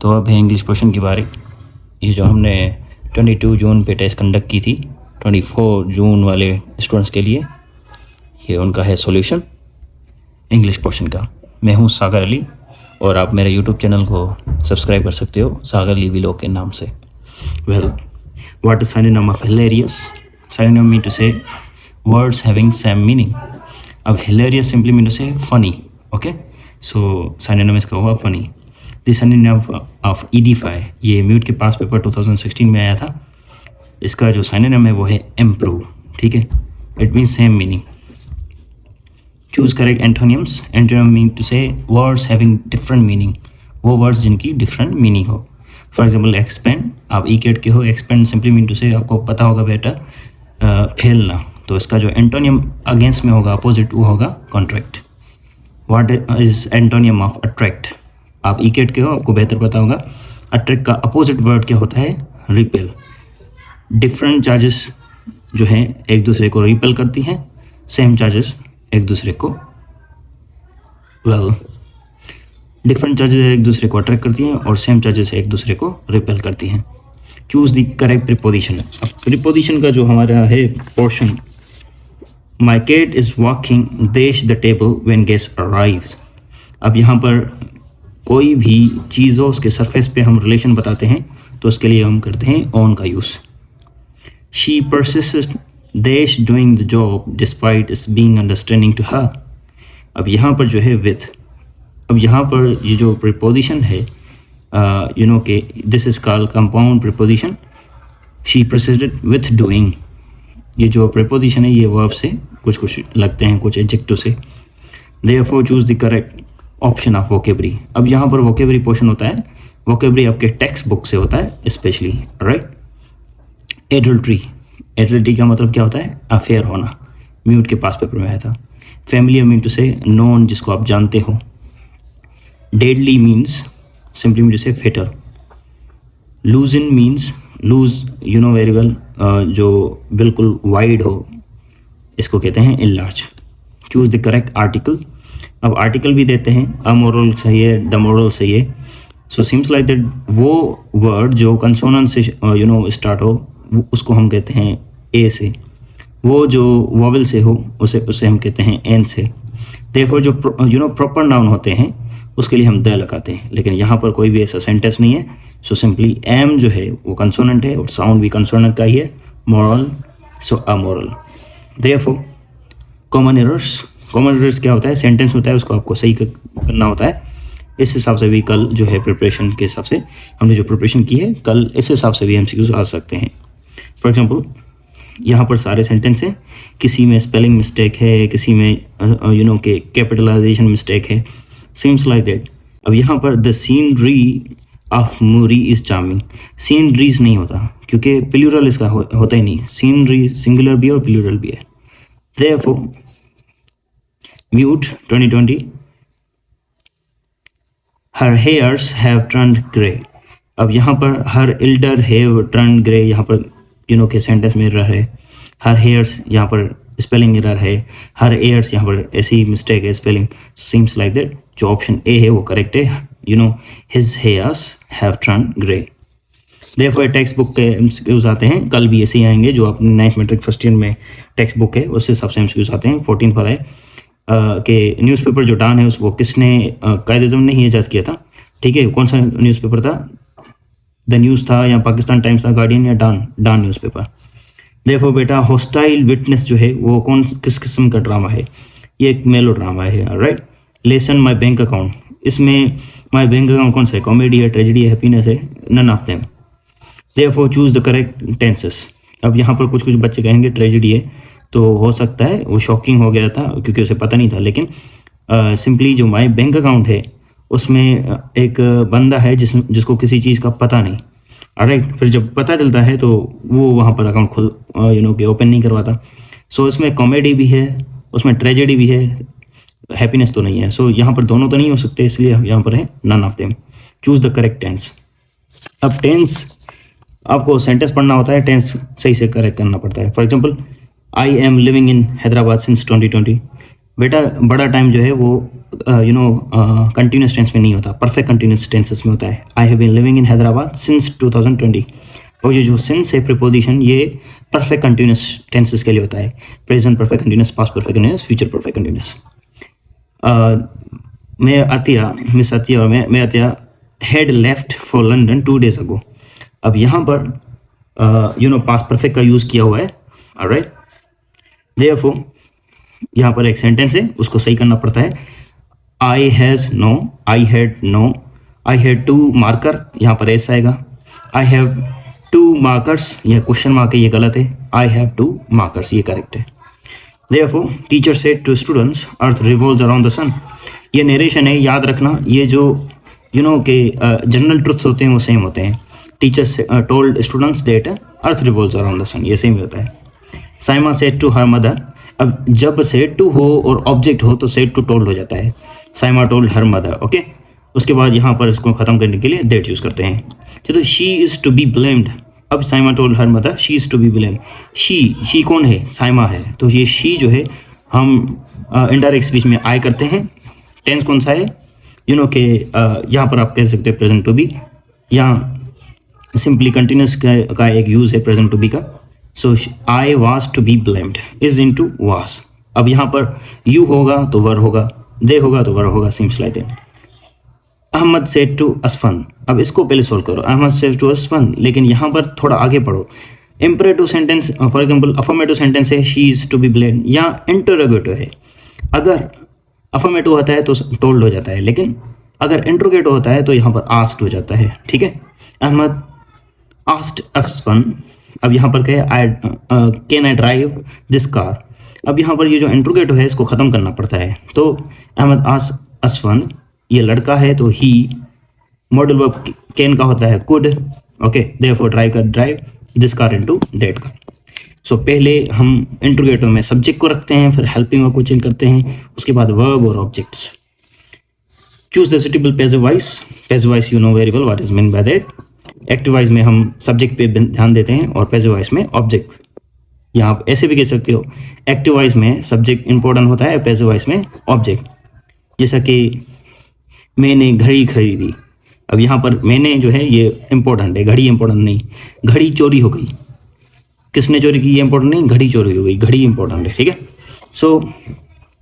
तो अब है इंग्लिश पोर्शन की बारी। ये जो हमने 22 जून पे टेस्ट कंडक्ट की थी 24 जून वाले स्टूडेंट्स के लिए, ये उनका है सॉल्यूशन इंग्लिश पोर्शन का। मैं हूँ सागर अली और आप मेरे यूट्यूब चैनल को सब्सक्राइब कर सकते हो सागर अली व्लॉग के नाम से। Well, what is synonym of hilarious? Synonym mean to say words having same meaning. अब hilarious simply mean to say funny. Okay, so synonym इसका हुआ funny. The synonym of edify, ये म्यूट के पास पेपर 2016 में आया था। इसका जो सिनोनिम है वो है इम्प्रूव। ठीक है, it means same meaning. Choose correct antonyms. Antonym mean to say words having different meaning, वो वर्ड्स जिनकी डिफरेंट मीनिंग हो। फॉर एग्जाम्पल एक्सपेंड, आप ई कैट के हो, एक्सपेंड सिंपली मीन टू से आपको पता होगा बेटर फैलना, तो इसका जो एंटोनियम अगेंस्ट में होगा, अपोजिट, वो होगा contract. What is antonym of attract? आप ई कैट के हो, आपको बेहतर पता होगा। अट्रैक्ट का अपोजिट वर्ड क्या होता है? रिपेल। डिफरेंट चार्जेस जो हैं एक दूसरे को रिपेल करती हैं, सेम चार्जेस एक दूसरे को डिफरेंट चार्जेस एक दूसरे को अट्रैक्ट करती हैं और सेम चार्जेस एक दूसरे को रिपेल करती हैं। Choose the correct preposition. अब प्रीपोजिशन का जो हमारा है portion, my cat is walking देश the table when guest arrives. अब यहाँ पर कोई भी चीज़ हो, उसके सरफेस पे हम रिलेशन बताते हैं, तो उसके लिए हम करते हैं ऑन का यूज़। शी परसिस्टेड देश doing the job despite its being understanding to her. अब यहाँ पर जो है विथ, अब यहाँ पर ये जो प्रीपोजिशन है कि this is called compound preposition. She persisted with doing, ये जो प्रीपोजिशन है ये वर्ब से कुछ लगते हैं, कुछ एडजेक्टिव से। Therefore choose the correct option of vocabulary. अब यहाँ पर वोकेबरी पोर्शन होता है, वोकेबरी आपके टेक्स्ट बुक से होता है स्पेशली, राइट। एडल्ट्री, एडल्ट्री का मतलब क्या होता है? अफेयर होना, म्यूट के पास पेपर में आया था। Familiar mean to say known, जिसको आप जानते हो। Deadly means simply mean to say fatal. Loosen means loose, you know very well, जो बिल्कुल वाइड हो, इसको कहते हैं enlarge. Choose the correct article. अब आर्टिकल भी देते हैं, अमोरल सही है, द मोरल सही है। सो सिम्स लाइक दैट वो वर्ड जो कंसोनेंट से स्टार्ट हो, उसको हम कहते हैं ए से। वो जो वॉवेल से हो, उसे हम कहते हैं एन से। देयरफॉर जो प्रॉपर नाउन होते हैं उसके लिए हम द लगाते हैं, लेकिन यहाँ पर कोई भी ऐसा सेंटेंस नहीं है। सो सिंपली एम जो है वो कंसोनेंट है और साउंड भी कंसोनेंट का ही है, moral, so amoral. Therefore common errors. Common errors क्या होता है? सेंटेंस होता है, उसको आपको सही करना होता है। इस हिसाब से भी कल जो है प्रिपरेशन के हिसाब से हमने जो प्रिपरेशन की है, कल इस हिसाब से भी एमसीक्यूज आ सकते हैं। फॉर एग्जांपल यहाँ पर सारे सेंटेंस हैं, किसी में स्पेलिंग मिस्टेक है, किसी में के कैपिटलाइजेशन मिस्टेक है, सीम्स लाइक दैट। अब यहाँ पर the scenery of Muri is charming, sceneries नहीं होता क्योंकि प्लूरल इसका होता ही नहीं। सीनरी सिंगुलर भी है और प्लूरल भी है। Therefore mute 2020, her hairs have turned grey. अब यहाँ पर हर एल्डर हैव टर्न्ड ग्रे, यहाँ पर के सेंटेंस में एरर है। हर हेयर्स यहाँ पर स्पेलिंग एरर है, हर एयर्स यहाँ पर ऐसी मिस्टेक है स्पेलिंग। सीम्स लाइक दैट जो ऑप्शन ए है वो करेक्ट है। His hairs have turned grey. Therefore text book के एमसीक्यूज आते हैं, कल भी ऐसे ही आएंगे। जो अपनी 9th मैट्रिक फर्स्ट ईयर में टेक्स्ट बुक है उस हिसाब से एमसीक्यूज आते हैं। 14 पर है कि न्यूज़पेपर जो डॉन है उसको किसने कायदे-ए-आज़म ने ही इजाज़ किया था। ठीक है, कौन सा न्यूज़पेपर था? द न्यूज़ था या पाकिस्तान टाइम्स था, गार्डियन या डॉन न्यूज़पेपर। देखो बेटा, हॉस्टाइल विटनेस जो है वो किस किस्म का ड्रामा है? ये एक मेलो ड्रामा है, राइट। लेसन माई बैंक अकाउंट, इसमें माई बैंक अकाउंट कौन सा है? कॉमेडी है, ट्रेजिडी है, हैप्पीनेस है? None of them. Therefore choose the correct tenses. अब यहाँ पर कुछ बच्चे कहेंगे ट्रेजिडी है, तो हो सकता है वो शॉकिंग हो गया था क्योंकि उसे पता नहीं था। लेकिन सिंपली जो माई बैंक अकाउंट है उसमें एक बंदा है जिसको किसी चीज़ का पता नहीं, राइट। फिर जब पता चलता है तो वो वहाँ पर अकाउंट खुद ओपन नहीं करवाता। सो इसमें कॉमेडी भी है, उसमें ट्रेजेडी भी है, हैप्पीनेस तो नहीं है। सो यहाँ पर दोनों तो नहीं हो सकते, इसलिए यहाँ पर है none of them. Choose the correct tense. अब टेंस आपको सेंटेंस पढ़ना होता है, टेंस सही से करेक्ट करना पड़ता है। For example, I am living in Hyderabad since 2020। बेटा बड़ा टाइम जो है वो कंटिन्यूस टेंस में नहीं होता, परफेक्ट कंटिन्यूस टेंसेस में होता है। I have been living in Hyderabad since 2020। और ये जो सिंस है प्रीपोजिशन, ये परफेक्ट कंटिन्यूस टेंसेस के लिए होता है। Present perfect continuous, past perfect continuous, future perfect continuous. Miss Atiya और मैं Atiya had left for London 2 days ago। अब यहाँ पर पास्ट परफेक्ट का यूज़ किया हुआ है। ऑलराइट, देयरफॉर यहाँ पर एक सेंटेंस है, उसको सही करना पड़ता है। I has no, I had no, I had 2 marker, यहाँ पर ऐसा आएगा। आई हैव 2 मार्कर्स, यह क्वेश्चन मार्क है, ये गलत है। आई हैव 2 मार्कर्स, ये करेक्ट है। Therefore teacher said to students earth revolves around the sun. ये नरेशन है, याद रखना। ये जो के जनरल ट्रुथ्स होते हैं वो सेम होते हैं। Teachers told students that earth revolves around the sun, ये सेम ही होता है। Saima said to her mother. अब जब सेड टू हो और ऑब्जेक्ट हो तो सेड टू टोल्ड हो जाता है। Saima told her mother, okay. उसके बाद यहाँ पर इसको ख़त्म करने के लिए दैट यूज़ करते हैं। चलो, she is to be blamed. अब Saima told her mother, she is to be blamed. She कौन है? साइमा है। तो ये शी जो है हम इनडायरेक्ट स्पीच में आई करते हैं। टेंस कौन सा है? यहाँ पर आप कह सकते हैं प्रेजेंट टू बी, यहाँ सिंपली कंटिन्यूस का एक यूज़ है प्रेजेंट टू बी का। So I was to be blamed, is into was. अब यहाँ पर यू होगा तो वर होगा, दे होगा तो वर होगा, seems like that. Ahmad said to Asfan. अब इसको पहले सोल्व करो। अहमद सेड टू असफन, लेकिन यहाँ पर थोड़ा आगे पढ़ो। Imperative sentence, for example affirmative sentence है she is to be blamed, यहाँ इंटरोगेटिव है। अगर अफर्मेटिव होता है तो टोल्ड हो जाता है, लेकिन अगर इंट्रोगेटिव होता है तो यहाँ पर आस्क्ड हो जाता है, ठीक है। अहमद आस्क्ड असफन। अब यहाँ पर क्या है? Can I drive this car. अब यहाँ पर ये जो इंट्रोगेटिव है इसको ख़त्म करना पड़ता है। तो अहमद आस्क्ड असफन, ये लड़का है तो ही, मॉडल वर्ब कैन का होता है could, okay. Therefore drive this car into that car. So पहले हम इंट्रोगेटिव में सब्जेक्ट को रखते हैं, फिर हेल्पिंग वर्ब को चेंज करते हैं, उसके बाद वर्ब और objects. Choose the suitable passive voice. Passive voice you know very well what is mean by that. Active voice में हम सब्जेक्ट पे ध्यान देते हैं और पैसिव वॉइस में ऑब्जेक्ट। यहाँ आप ऐसे भी कह सकते हो, एक्टिव वॉइस में सब्जेक्ट इंपॉर्टेंट होता है, पैसिव वॉइस में ऑब्जेक्ट। जैसा कि मैंने घड़ी खरीदी। अब यहाँ पर मैंने जो है ये इंपॉर्टेंट है, घड़ी इंपॉर्टेंट नहीं। घड़ी चोरी हो गई, किसने चोरी की ये इंपॉर्टेंट नहीं, घड़ी चोरी हो गई, घड़ी इंपॉर्टेंट है, ठीक है। सो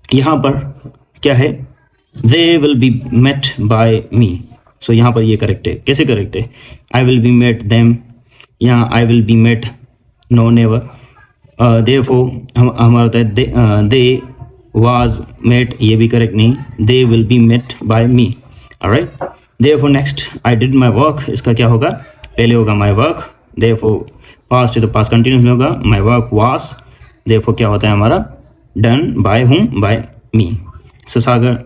यहाँ पर क्या है? They will be met by me. So यहाँ पर ये करेक्ट है। कैसे करेक्ट है? I will be met them, यहाँ I will be met no never. Therefore हमारा होता है दे वाज मेट, ये भी करेक्ट नहीं। They will be met by me, alright. Therefore next, I did my work. इसका क्या होगा? पहले होगा माई वर्क, देयरफॉर पास्ट है तो पास्ट कंटिन्यूस में होगा। माई वर्क वाज, देयरफॉर क्या होता है हमारा? Done by whom? By me. Sasagar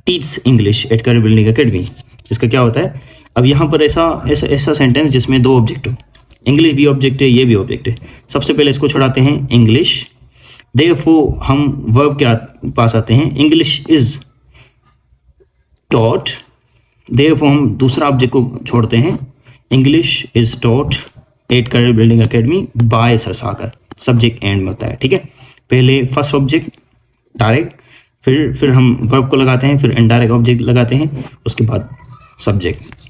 teach English at career building academy. इसका क्या होता है? अब यहाँ पर ऐसा सेंटेंस जिसमें 2 ऑब्जेक्ट हो। इंग्लिश भी ऑब्जेक्ट है, ये भी ऑब्जेक्ट है। सबसे पहले इसको छुड़ाते हैं, इंग्लिश। देयरफॉर हम वर्ब के पास आते हैं, इंग्लिश इज टॉट। देयरफॉर हम दूसरा ऑब्जेक्ट को छोड़ते हैं, English is taught at career building academy by Sarsagar. Subject end में होता है, ठीक है। पहले फर्स्ट ऑब्जेक्ट डायरेक्ट, फिर हम वर्ब को लगाते हैं, फिर इनडायरेक्ट ऑब्जेक्ट लगाते हैं, उसके बाद सब्जेक्ट।